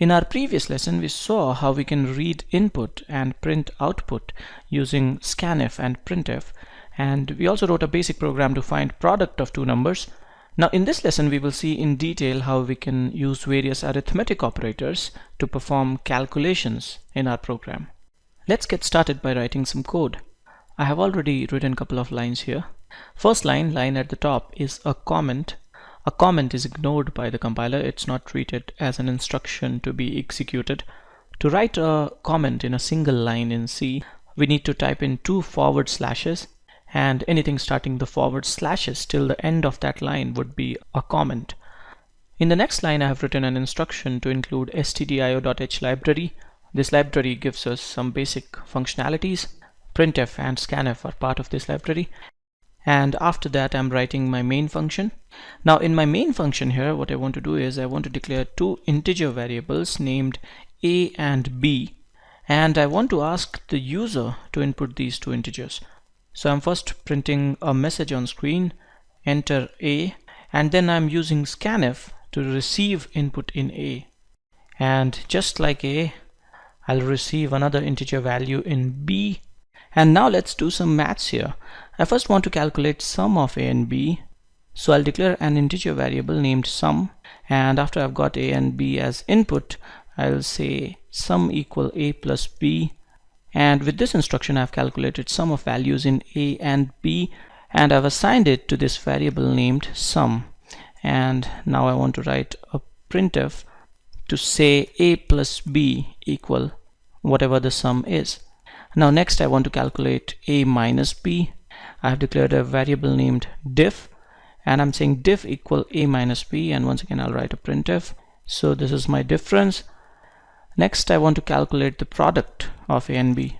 In our previous lesson, we saw how we can read input and print output using scanf and printf, and we also wrote a basic program to find product of two numbers. Now in this lesson, we will see in detail how we can use various arithmetic operators to perform calculations in our program. Let's get started by writing some code. I have already written a couple of lines here. First line at the top, is a comment. A comment is ignored by the compiler. It's not treated as an instruction to be executed. To write a comment in a single line in C, we need to type in 2 forward slashes, and anything starting the forward slashes till the end of that line would be a comment. In the next line, I have written an instruction to include stdio.h library. This library gives us some basic functionalities. Printf and scanf are part of this library. And after that, I'm writing my main function. Now in my main function here, what I want to do is I want to declare two integer variables named a and b, and I want to ask the user to input these two integers. So I'm first printing a message on screen, enter a, and then I'm using scanf to receive input in a. And just like a, I'll receive another integer value in b. And now let's do some maths here. I first want to calculate sum of a and b, so I'll declare an integer variable named sum, and after I've got a and b as input, I'll say sum equal a plus b, and with this instruction I've calculated sum of values in a and b, and I've assigned it to this variable named sum. And now I want to write a printf to say a plus b equal whatever the sum is. Now next I want to calculate a minus b. I have declared a variable named diff, and I'm saying diff equal a minus b, and once again I'll write a printf. So this is my difference. Next I want to calculate the product of a and b.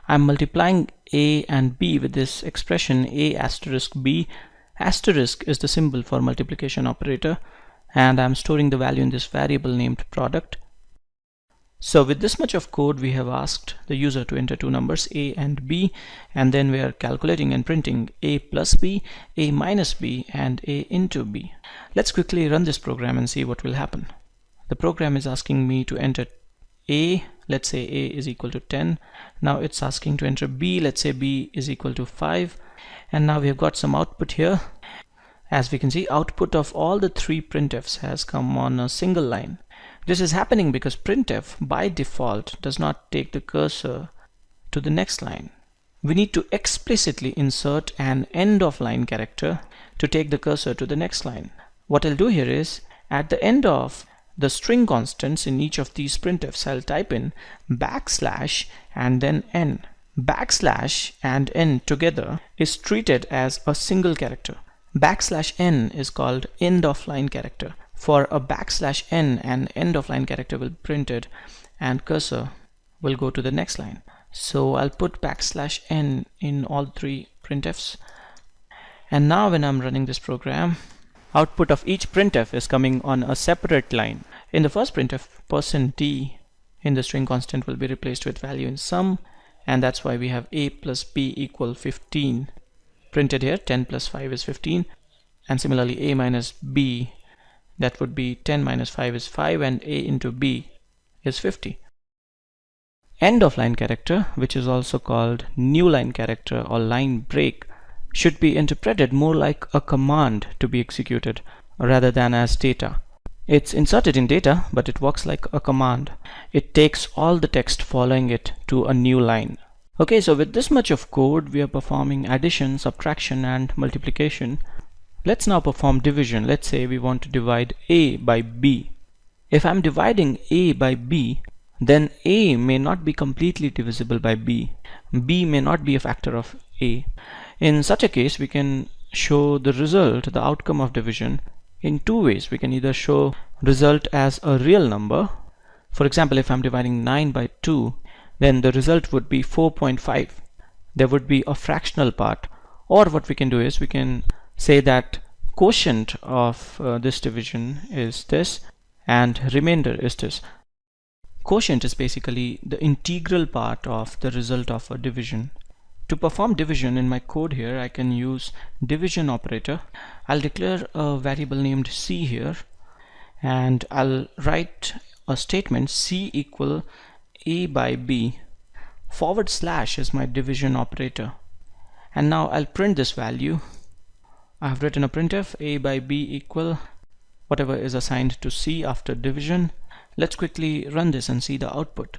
I'm multiplying a and b with this expression a asterisk b. Asterisk is the symbol for multiplication operator, and I'm storing the value in this variable named product. So with this much of code, we have asked the user to enter two numbers a and b, and then we are calculating and printing a plus b, a minus b, and a into b. Let's quickly run this program and see what will happen. The program is asking me to enter a. Let's say a is equal to 10. Now it's asking to enter b. Let's say b is equal to 5. And now we have got some output here. As we can see, output of all the three printfs has come on a single line. This is happening because printf by default does not take the cursor to the next line. We need to explicitly insert an end of line character to take the cursor to the next line. What I'll do here is, at the end of the string constants in each of these printfs, I'll type in backslash and then n. Backslash and n together is treated as a single character. Backslash n is called end of line character. For a backslash n, an end of line character will be printed and cursor will go to the next line. So I'll put backslash n in all three printfs. And now when I'm running this program, output of each printf is coming on a separate line. In the first printf, %d in the string constant will be replaced with value in sum, and that's why we have a plus b equal 15 printed here. 10 plus 5 is 15, and similarly a minus b, that would be 10 minus 5 is 5, and a into b is 50. End of line character, which is also called new line character or line break, should be interpreted more like a command to be executed rather than as data. It's inserted in data, but it works like a command. It takes all the text following it to a new line. Okay, so with this much of code, we are performing addition, subtraction, and multiplication. Let's now perform division. Let's say we want to divide a by b. If I'm dividing a by b, then a may not be completely divisible by b. b may not be a factor of a. In such a case, we can show the result, the outcome of division, in two ways. We can either show result as a real number. For example, if I'm dividing 9 by 2, then the result would be 4.5. There would be a fractional part. Or what we can do is we can say that quotient of this division is this and remainder is this. Quotient is basically the integral part of the result of a division. To perform division in my code here, I can use division operator. I'll declare a variable named C here, and I'll write a statement C equal A by B. / is my division operator. And now I'll print this value. I've written a printf A by B equal whatever is assigned to C after division. Let's quickly run this and see the output.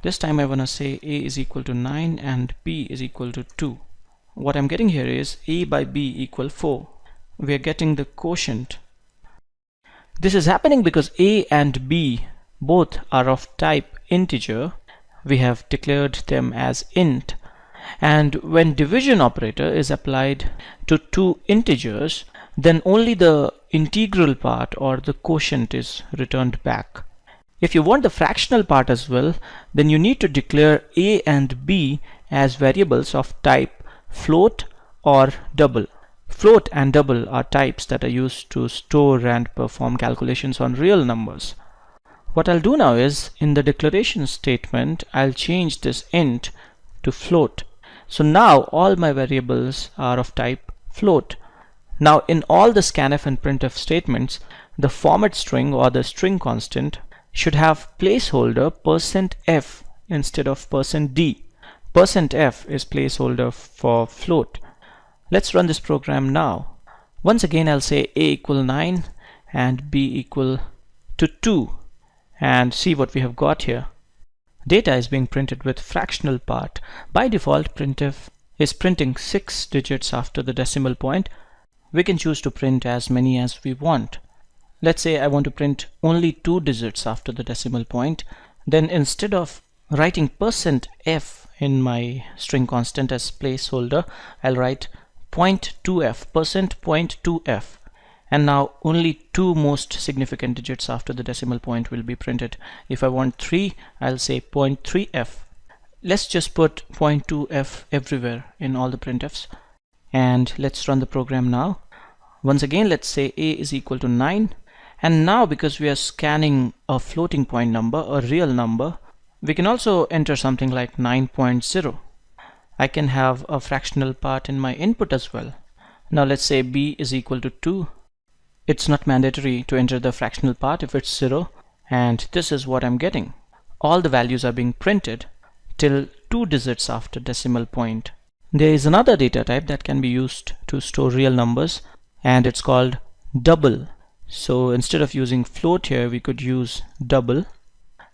This time I want to say A is equal to 9 and B is equal to 2. What I'm getting here is A by B equal 4. We are getting the quotient. This is happening because A and B both are of type integer. We have declared them as int. And when division operator is applied to two integers, then only the integral part or the quotient is returned back. If you want the fractional part as well, then you need to declare A and B as variables of type float or double. Float and double are types that are used to store and perform calculations on real numbers. What I'll do now is, in the declaration statement, I'll change this int to float. So now all my variables are of type float. Now in all the scanf and printf statements, the format string or the string constant should have placeholder %f instead of %d. %f is placeholder for float. Let's run this program now. Once again I'll say A equal 9 and B equal to 2 and see what we have got here. Data is being printed with fractional part. By default, printf is printing 6 digits after the decimal point. We can choose to print as many as we want. Let's say I want to print only 2 digits after the decimal point. Then instead of writing %f in my string constant as placeholder, I'll write .2f, %.2f. And now only 2 most significant digits after the decimal point will be printed. If I want 3, I'll say .3f. Let's just put .2f everywhere in all the printfs. And let's run the program now. Once again, let's say A is equal to 9. And now because we are scanning a floating point number, a real number, we can also enter something like 9.0. I can have a fractional part in my input as well. Now let's say B is equal to 2. It's not mandatory to enter the fractional part if it's 0, and this is what I'm getting. All the values are being printed till 2 digits after decimal point. There is another data type that can be used to store real numbers, and it's called double. So instead of using float here, we could use double.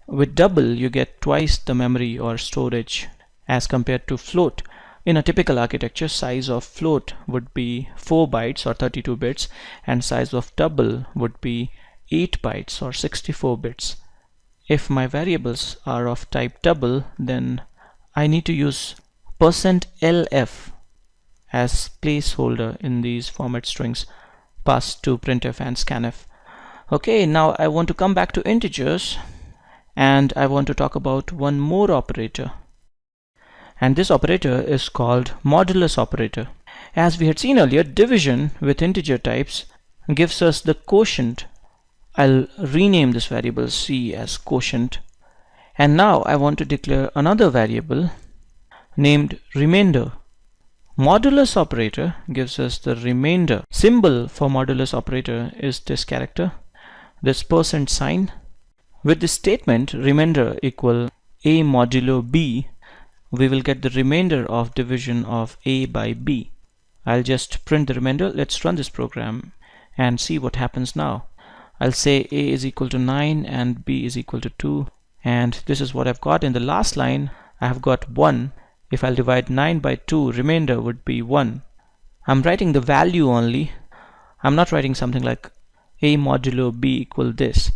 With double, you get twice the memory or storage as compared to float. In a typical architecture, size of float would be 4 bytes or 32 bits, and size of double would be 8 bytes or 64 bits. If my variables are of type double, then I need to use %lf as placeholder in these format strings passed to printf and scanf. Okay, now I want to come back to integers, and I want to talk about one more operator. And this operator is called modulus operator. As we had seen earlier, division with integer types gives us the quotient. I'll rename this variable C as quotient. And now I want to declare another variable named remainder. Modulus operator gives us the remainder. Symbol for modulus operator is this character, this %sign. With this statement, remainder equal A modulo B, we will get the remainder of division of A by B. I'll just print the remainder. Let's run this program and see what happens now. I'll say A is equal to 9 and B is equal to 2, and this is what I've got. In the last line, I have got 1. If I'll divide 9 by 2, remainder would be 1. I'm writing the value only. I'm not writing something like A modulo B equal this.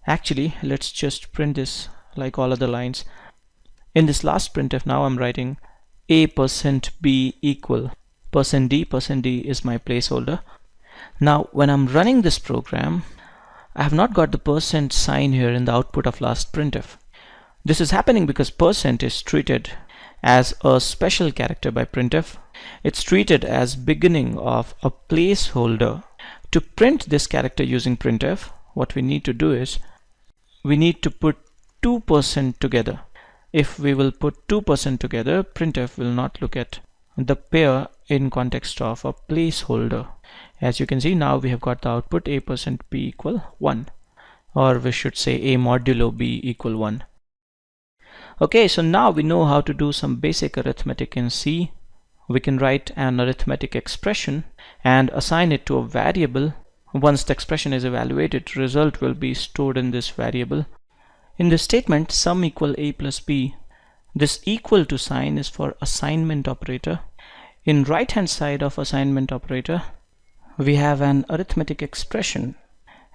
Actually, let's just print this like all other lines. In this last printf now, I'm writing A %B equal %D. %D is my placeholder. Now when I'm running this program, I have not got the %sign here in the output of last printf. This is happening because % is treated as a special character by printf. It's treated as beginning of a placeholder. To print this character using printf, what we need to do is we need to put 2% together. if we will put 2% together, printf will not look at the pair in context of a placeholder. As you can see, now we have got the output a% b equal 1, or we should say a modulo b equal 1. Okay, so now we know how to do some basic arithmetic in C. We can write an arithmetic expression and assign it to a variable. Once the expression is evaluated, result will be stored in this variable. In this statement, sum equal a plus b, this equal to sign is for assignment operator. In right hand side of assignment operator, we have an arithmetic expression,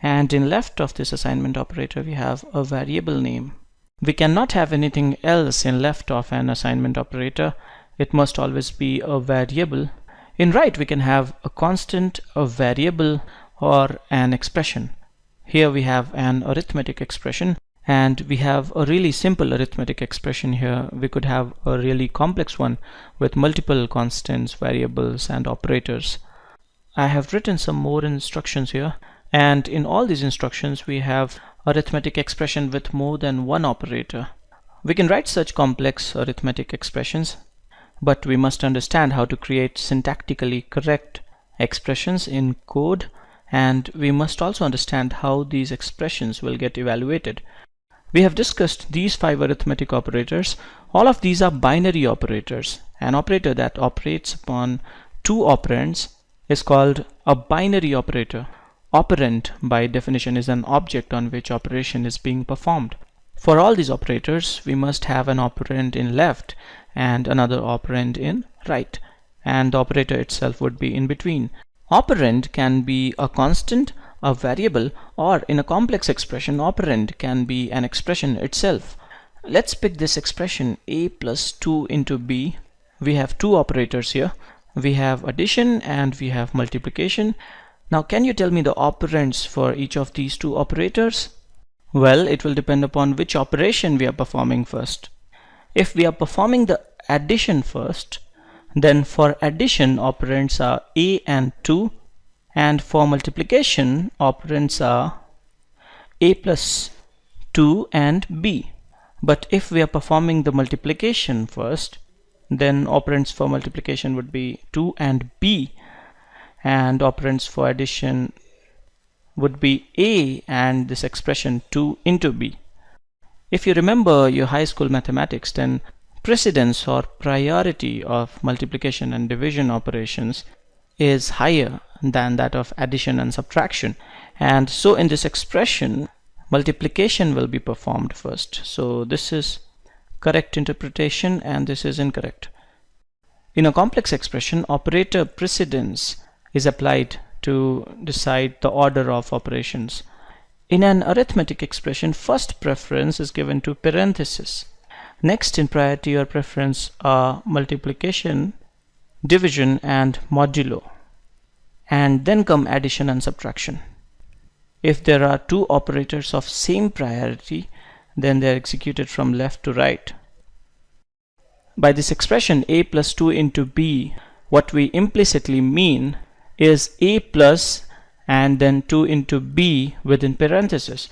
and in left of this assignment operator we have a variable name. We cannot have anything else in left of an assignment operator. It must always be a variable. In right we can have a constant, a variable, or an expression. Here we have an arithmetic expression, and we have a really simple arithmetic expression here. We could have a really complex one with multiple constants, variables, and operators. I have written some more instructions here, and in all these instructions we have arithmetic expression with more than one operator. We can write such complex arithmetic expressions, but we must understand how to create syntactically correct expressions in code, and we must also understand how these expressions will get evaluated. We have discussed these 5 arithmetic operators. All of these are binary operators. An operator that operates upon 2 operands is called a binary operator. Operand by definition is an object on which operation is being performed. For all these operators, we must have an operand in left and another operand in right, and the operator itself would be in between. Operand can be a constant, a variable, or in a complex expression, operand can be an expression itself. Let's pick this expression a plus 2 into b. We have 2 operators here. We have addition and we have multiplication. Now can you tell me the operands for each of these 2 operators? Well, it will depend upon which operation we are performing first. If we are performing the addition first, then for addition operands are a and 2, and for multiplication operands are a plus 2 and b. But if we are performing the multiplication first, then operands for multiplication would be 2 and b, and operands for addition would be a and this expression 2 into b. If you remember your high school mathematics, then precedence or priority of multiplication and division operations is higher than that of addition and subtraction, and so in this expression multiplication will be performed first. So this is correct interpretation and this is incorrect. In a complex expression, operator precedence is applied to decide the order of operations. In an arithmetic expression, first preference is given to parenthesis. Next in priority or preference are multiplication, division, and modulo, and then come addition and subtraction. If there are 2 operators of same priority, then they are executed from left to right. By this expression a plus 2 into b, what we implicitly mean is a plus and then 2 into b within parentheses.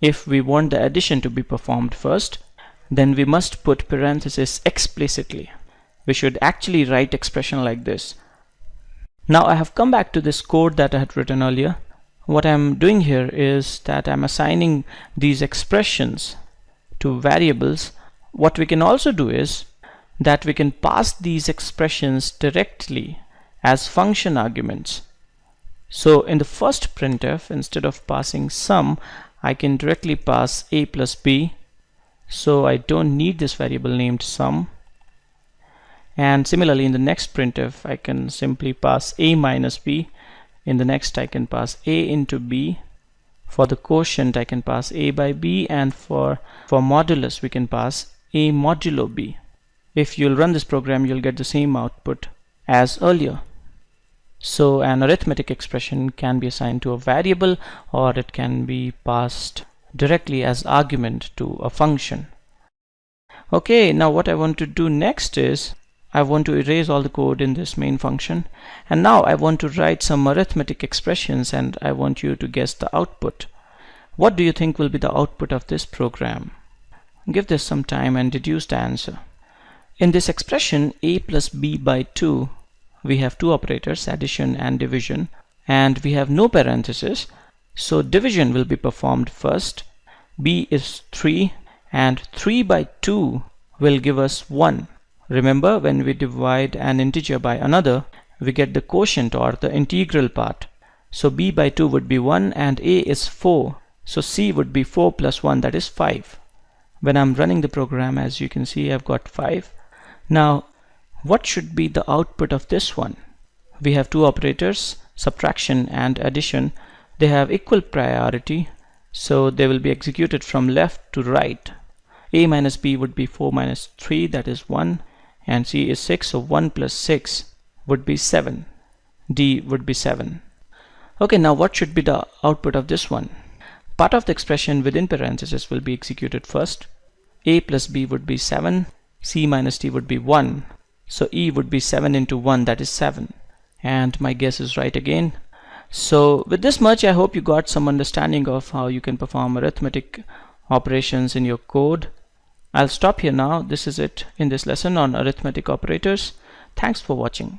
If we want the addition to be performed first, then we must put parentheses explicitly. We should actually write expression like this. Now I have come back to this code that I had written earlier. What I'm doing here is that I'm assigning these expressions to variables. What we can also do is that we can pass these expressions directly as function arguments. So in the first printf, instead of passing sum, I can directly pass a plus b, so I don't need this variable named sum. And similarly in the next printf, I can simply pass a minus b. In the next I can pass a into b. For the quotient I can pass a by b, and for modulus we can pass a modulo b. If you'll run this program, you'll get the same output as earlier. So an arithmetic expression can be assigned to a variable, or it can be passed directly as argument to a function. Okay, now what I want to do next is I want to erase all the code in this main function, and now I want to write some arithmetic expressions and I want you to guess the output. What do you think will be the output of this program? Give this some time and deduce the answer. In this expression a plus b by 2, we have two operators, addition and division, and we have no parenthesis, so division will be performed first. b is 3 and 3 by 2 will give us 1. Remember, when we divide an integer by another, we get the quotient or the integral part. So b by 2 would be 1 and a is 4, so c would be 4 plus 1, that is 5. When I'm running the program, as you can see, I've got 5. Now, what should be the output of this one? We have two operators, subtraction and addition. They have equal priority, so they will be executed from left to right. A minus b would be 4 minus 3, that is 1, and c is 6, so 1 plus 6 would be 7. D would be 7. Okay, now what should be the output of this one? Part of the expression within parentheses will be executed first. A plus b would be 7, c minus d would be 1, so e would be 7 into 1, that is 7. And my guess is right again. So with this much, I hope you got some understanding of how you can perform arithmetic operations in your code. I'll stop here now. This is it in this lesson on arithmetic operators. Thanks for watching.